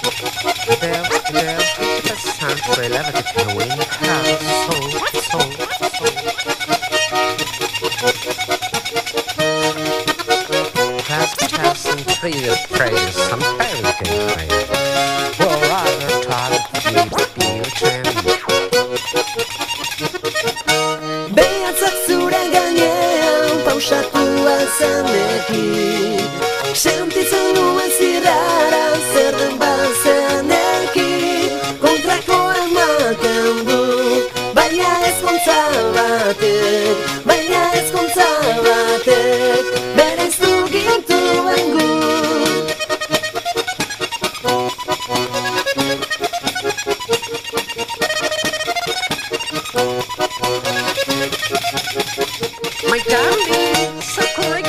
Del 50% relevant to win house soul. Test and treated praise some parenting praise. Well, rather taught you trend. Behatzak zure gainean pausatua zanekin Sentitzen nuen zirrara zer den bazenekin Kontrako ematen du, baina ezkontza batek Berez du gintuen gu My darling, so correct.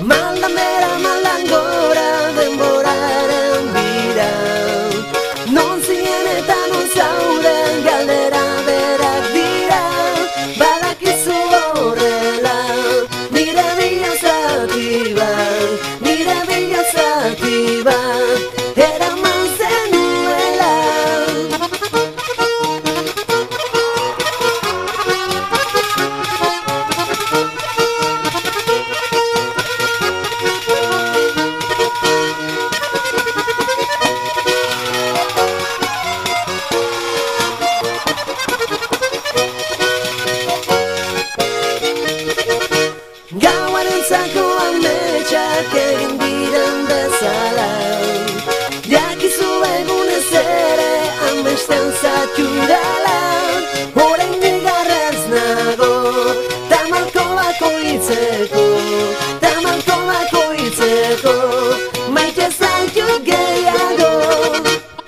Malamera malangora denboraren bira Non zien eta non zauden galdera berak dira Badakizu horrela nire bila zati bat eraman zenuela Gauarentzako ametsak egin diren bezala Jakizu egunez ere amesten zatu dela Horein digarrez nago Tamalko bakoitzeko Maite zaitu gehiago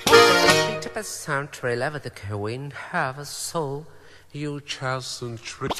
50% relevant to win have a soul. You just and trick.